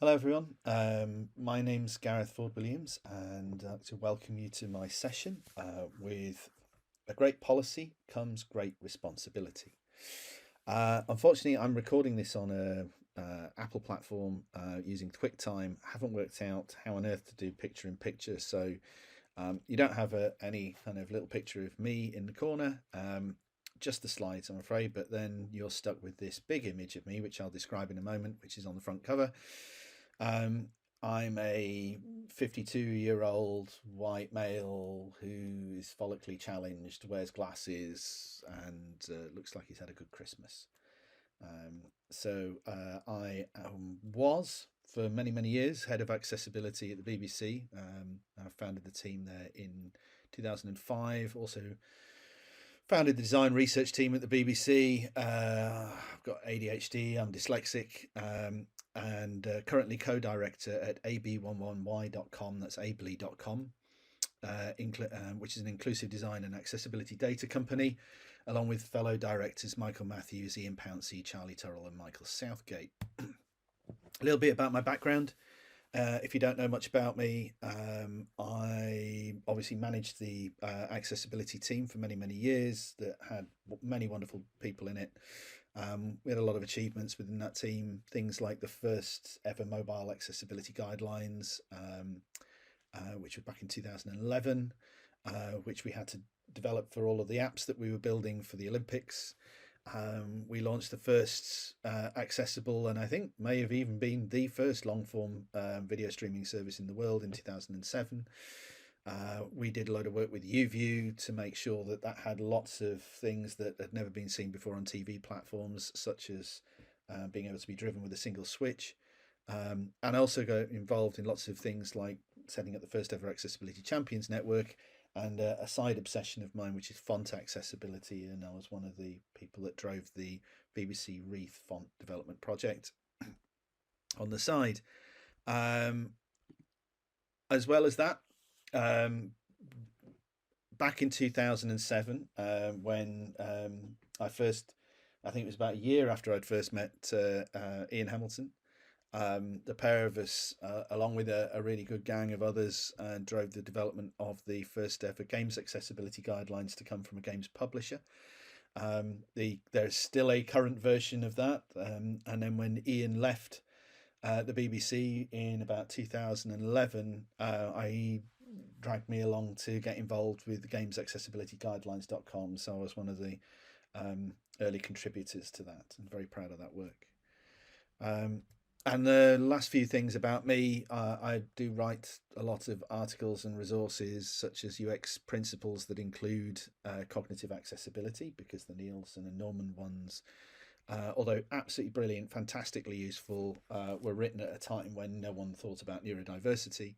Hello, everyone. My name's Gareth Ford Williams, and I'd like to welcome you to my session. With a great policy comes great responsibility. Unfortunately, I'm recording this on a Apple platform using QuickTime. Haven't worked out how on earth to do picture in picture, so you don't have any kind of little picture of me in the corner. Just the slides, I'm afraid, but then you're stuck with this big image of me, which I'll describe in a moment, which is on the front cover. Um, I'm a 52-year-old white male who is follically challenged, wears glasses, and looks like he's had a good Christmas. I was for many, many years head of accessibility at the BBC. I founded the team there in 2005. Also founded the design research team at the BBC. I've got ADHD, I'm dyslexic, and currently co-director at ab11y.com, that's ably.com, which is an inclusive design and accessibility data company, along with fellow directors Michael Matthews, Ian Pouncey, Charlie Turrell, and Michael Southgate. A little bit about my background. If you don't know much about me, I obviously managed the accessibility team for many, many years that had many wonderful people in it. We had a lot of achievements within that team, things like the first ever mobile accessibility guidelines, which was back in 2011, which we had to develop for all of the apps that we were building for the Olympics. We launched the first accessible, and I think may have even been the first long form video streaming service in the world in 2007. We did a load of work with UView to make sure that that had lots of things that had never been seen before on TV platforms, such as being able to be driven with a single switch. And I also got involved in lots of things like setting up the first ever Accessibility Champions Network, and a side obsession of mine, which is font accessibility. And I was one of the people that drove the BBC Wreath font development project on the side. Um, as well as that, um, back in 2007, when I think it was about a year after I'd first met Ian Hamilton. The pair of us, along with a really good gang of others, drove the development of the first ever games accessibility guidelines to come from a games publisher. There's still a current version of that, and then when Ian left the BBC in about 2011, I dragged me along to get involved with games accessibility guidelines.com. So I was one of the early contributors to that, and very proud of that work. And the last few things about me, I do write a lot of articles and resources such as UX principles that include cognitive accessibility, because the Nielsen and Norman ones, although absolutely brilliant, fantastically useful, were written at a time when no one thought about neurodiversity.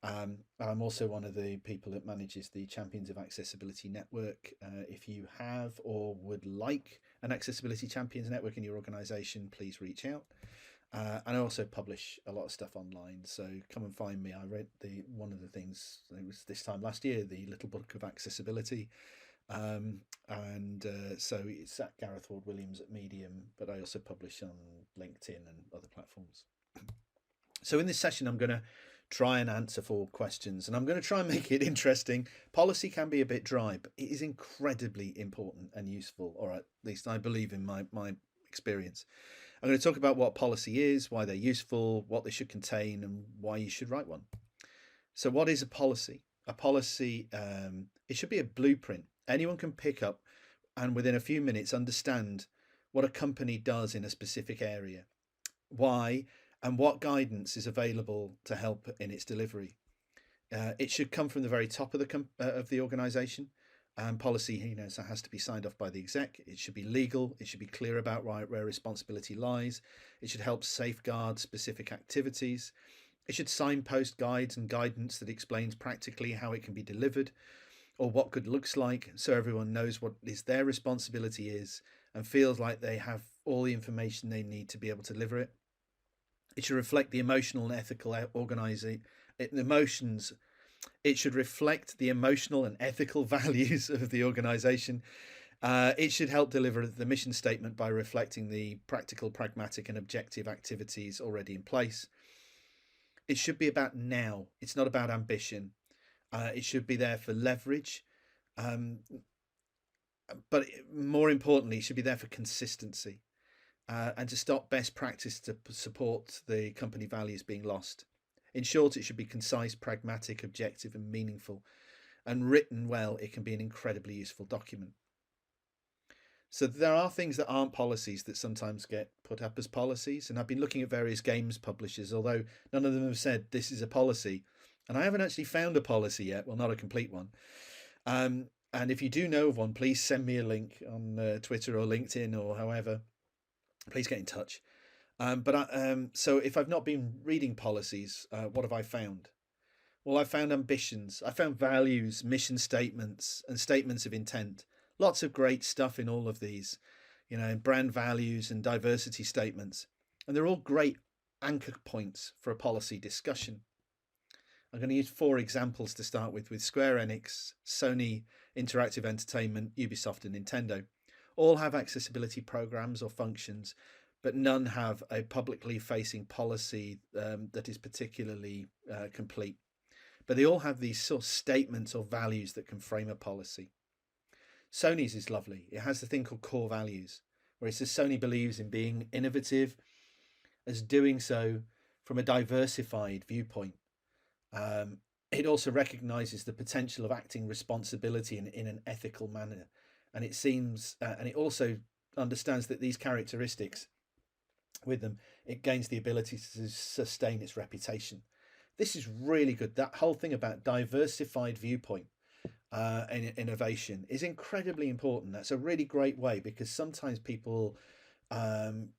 I'm also one of the people that manages the Champions of Accessibility Network. If you have or would like an Accessibility Champions Network in your organisation, please reach out. And I also publish a lot of stuff online, so come and find me. I read one of the things, it was this time last year, the Little Book of Accessibility, so it's at Gareth Ward Williams at Medium, but I also publish on LinkedIn and other platforms. So in this session, I'm going to try and answer 4 questions, and I'm going to try and make it interesting. Policy can be a bit dry, but it is incredibly important and useful, or at least I believe in my experience. I'm going to talk about what policy is, why they're useful, what they should contain, and why you should write one. So what is a policy? A policy, it should be a blueprint. Anyone can pick up and within a few minutes understand what a company does in a specific area, why, and what guidance is available to help in its delivery. It should come from the very top of the organisation. Policy, so has to be signed off by the exec. It should be legal. It should be clear about where responsibility lies. It should help safeguard specific activities. It should signpost guides and guidance that explains practically how it can be delivered, or what good looks like, so everyone knows what is their responsibility is and feels like they have all the information they need to be able to deliver it. It should reflect the emotional and ethical emotions. It should reflect the emotional and ethical values of the organisation. It should help deliver the mission statement by reflecting the practical, pragmatic, and objective activities already in place. It should be about now. It's not about ambition. It should be there for leverage, um, but more importantly, it should be there for consistency, and to stop best practice to support the company values being lost. In short, it should be concise, pragmatic, objective, and meaningful. And written well, it can be an incredibly useful document. So there are things that aren't policies that sometimes get put up as policies. And I've been looking at various games publishers, although none of them have said this is a policy. And I haven't actually found a policy yet. Well, not a complete one. And if you do know of one, please send me a link on Twitter or LinkedIn or however. Please get in touch. So if I've not been reading policies, what have I found? Well, I found ambitions. I found values, mission statements, and statements of intent. Lots of great stuff in all of these, brand values and diversity statements. And they're all great anchor points for a policy discussion. I'm going to use 4 examples to start with Square Enix, Sony Interactive Entertainment, Ubisoft, and Nintendo. All have accessibility programs or functions, but none have a publicly facing policy that is particularly complete. But they all have these sort of statements or values that can frame a policy. Sony's is lovely. It has the thing called core values, where it says Sony believes in being innovative as doing so from a diversified viewpoint. It also recognizes the potential of acting responsibility in an ethical manner. And it also understands that these characteristics with them, it gains the ability to sustain its reputation. This is really good. That whole thing about diversified viewpoint and innovation is incredibly important. That's a really great way, because sometimes people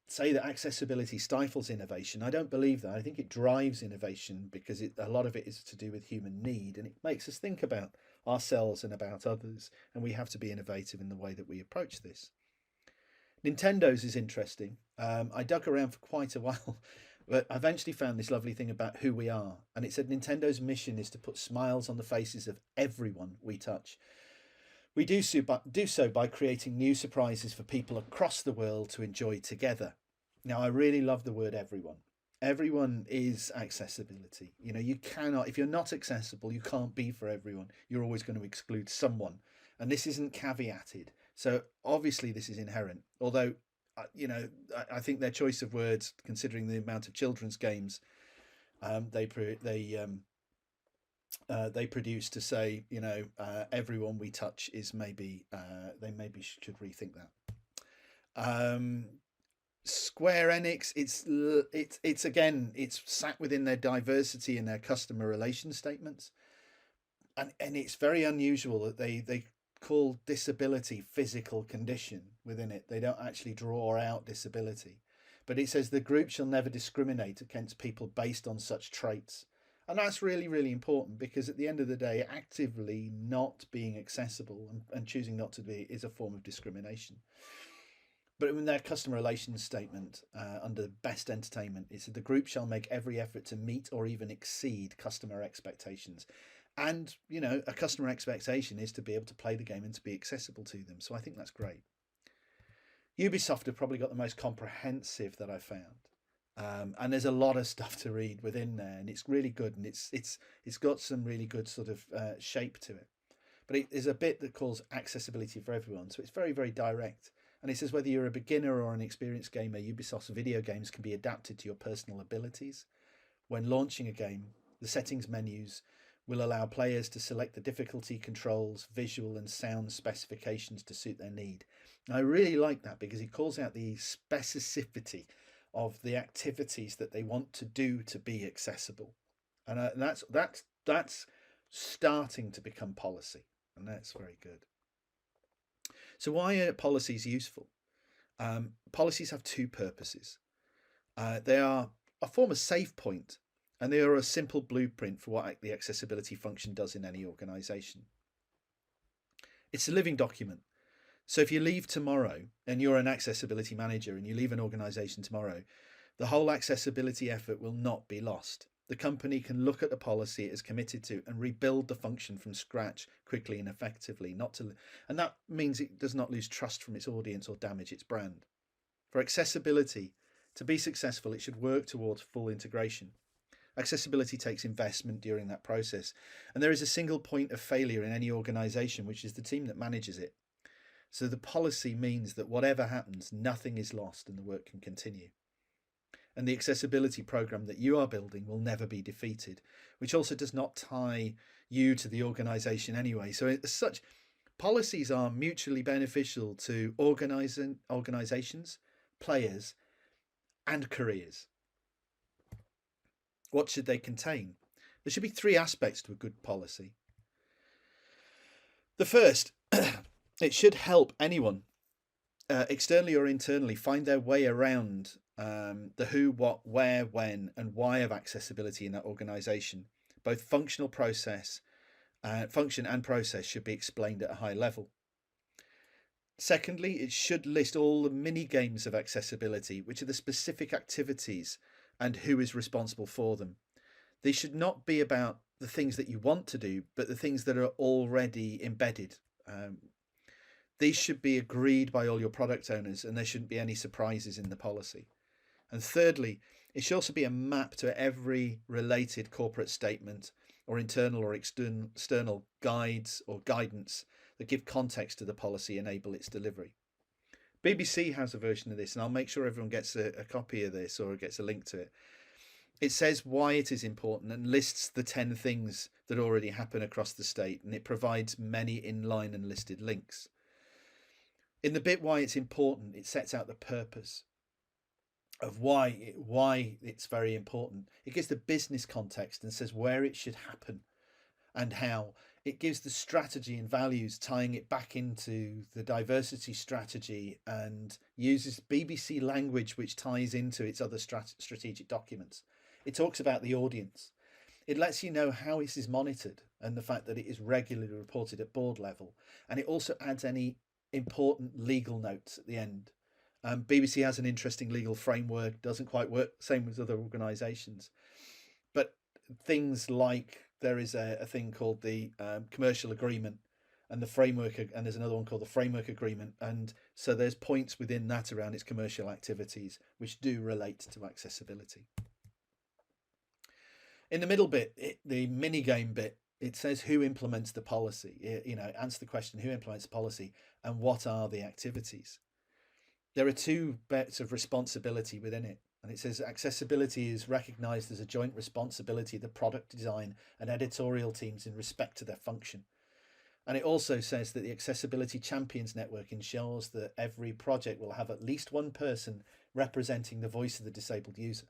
say that accessibility stifles innovation. I don't believe that. I think it drives innovation, because a lot of it is to do with human need, and it makes us think about ourselves and about others, and we have to be innovative in the way that we approach this. Nintendo's is interesting. I dug around for quite a while, but I eventually found this lovely thing about who we are. And it said Nintendo's mission is to put smiles on the faces of everyone we touch. We do so by creating new surprises for people across the world to enjoy together. Now, I really love the word everyone. Everyone is accessibility. You cannot, if you're not accessible, you can't be for everyone. You're always going to exclude someone. And this isn't caveated. So obviously this is inherent. Although, I think their choice of words, considering the amount of children's games they produce, to say, everyone we touch is maybe they maybe should rethink that. Square Enix, it's again, it's sat within their diversity and their customer relations statements, and it's very unusual that they call disability physical condition within it. They don't actually draw out disability, but it says the group shall never discriminate against people based on such traits. And that's really, really important, because at the end of the day, actively not being accessible and choosing not to be is a form of discrimination. But in their customer relations statement, under best entertainment, it said the group shall make every effort to meet or even exceed customer expectations. And, a customer expectation is to be able to play the game and to be accessible to them. So I think that's great. Ubisoft have probably got the most comprehensive that I found. And there's a lot of stuff to read within there, and it's really good, and it's got some really good sort of shape to it. But there's a bit that calls accessibility for everyone, so it's very, very direct. And it says whether you're a beginner or an experienced gamer, Ubisoft's video games can be adapted to your personal abilities. When launching a game, the settings menus will allow players to select the difficulty controls, visual and sound specifications to suit their need. And I really like that, because it calls out the specificity of the activities that they want to do to be accessible. And that's starting to become policy, and that's very good. So why are policies useful? Policies have 2 purposes. They are a form of safe point, and they are a simple blueprint for what the accessibility function does in any organisation. It's a living document. So if you leave tomorrow and you're an accessibility manager and you leave an organisation tomorrow, the whole accessibility effort will not be lost. The company can look at the policy it is committed to and rebuild the function from scratch quickly and effectively, and that means it does not lose trust from its audience or damage its brand. For accessibility to be successful, it should work towards full integration. Accessibility takes investment during that process, and there is a single point of failure in any organisation, which is the team that manages it. So the policy means that whatever happens, nothing is lost and the work can continue. And the accessibility program that you are building will never be defeated, which also does not tie you to the organisation anyway. So as such, policies are mutually beneficial to organisations, players, and careers. What should they contain? There should be three aspects to a good policy. The first, it should help anyone, externally or internally, find their way around the who, what, where, when, and why of accessibility in that organisation. Both function and process should be explained at a high level. Secondly, it should list all the mini games of accessibility, which are the specific activities and who is responsible for them. They should not be about the things that you want to do, but the things that are already embedded. These should be agreed by all your product owners, and there shouldn't be any surprises in the policy. And thirdly, it should also be a map to every related corporate statement or internal or external guides or guidance that give context to the policy, enable its delivery. BBC has a version of this, and I'll make sure everyone gets a copy of this or gets a link to it. It says why it is important and lists the 10 things that already happen across the state, and it provides many inline and listed links. In the bit why it's important, it sets out the purpose of why it's very important. It gives the business context and says where it should happen and how. It gives the strategy and values, tying it back into the diversity strategy, and uses BBC language which ties into its other strategic documents. It talks about the audience. It lets you know how this is monitored and the fact that it is regularly reported at board level. And it also adds any important legal notes at the end. BBC has an interesting legal framework, doesn't quite work same as other organisations, but things like there is a thing called the commercial agreement and the framework, and there's another one called the framework agreement, and so there's points within that around its commercial activities which do relate to accessibility. In the middle bit, the mini game bit, it says who implements the policy. Answer the question, who implements the policy and what are the activities? There are two bits of responsibility within it. And it says accessibility is recognised as a joint responsibility of the product design and editorial teams in respect to their function. And it also says that the Accessibility Champions Network ensures that every project will have at least one person representing the voice of the disabled user.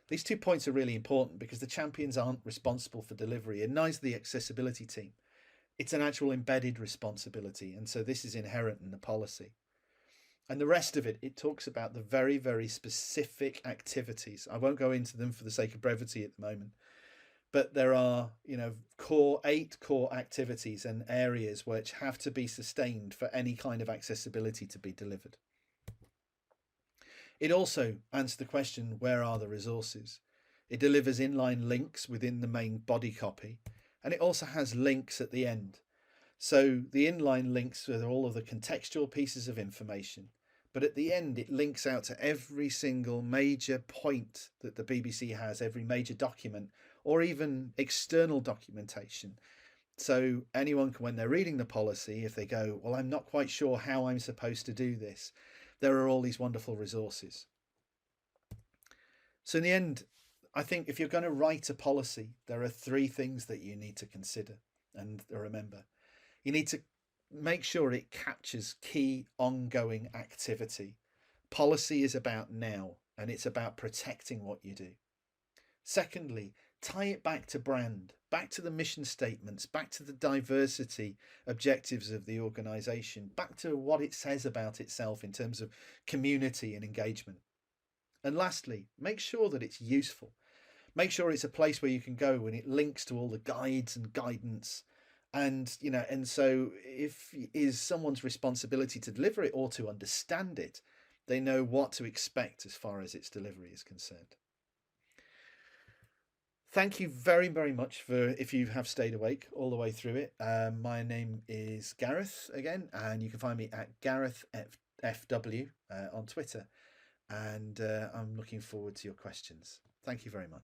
These 2 points are really important because the champions aren't responsible for delivery, and neither the accessibility team. It's an actual embedded responsibility, and so this is inherent in the policy. And the rest of it, it talks about the very, very specific activities. I won't go into them for the sake of brevity at the moment, but there are, 8 core activities and areas which have to be sustained for any kind of accessibility to be delivered. It also answers the question, where are the resources? It delivers inline links within the main body copy, and it also has links at the end. So the inline links are all of the contextual pieces of information, but at the end it links out to every single major point that the BBC has, every major document, or even external documentation. So anyone can, when they're reading the policy, if they go, well, I'm not quite sure how I'm supposed to do this, there are all these wonderful resources. So in the end, I think if you're going to write a policy, there are 3 things that you need to consider and remember. You need to make sure it captures key ongoing activity. Policy is about now, and it's about protecting what you do. Secondly, tie it back to brand, back to the mission statements, back to the diversity objectives of the organisation, back to what it says about itself in terms of community and engagement. And lastly, make sure that it's useful. Make sure it's a place where you can go and it links to all the guides and guidance. And so if it is someone's responsibility to deliver it or to understand it, they know what to expect as far as its delivery is concerned. Thank you very, very much for if you have stayed awake all the way through it. My name is Gareth again, and you can find me at GarethFW on Twitter. And I'm looking forward to your questions. Thank you very much.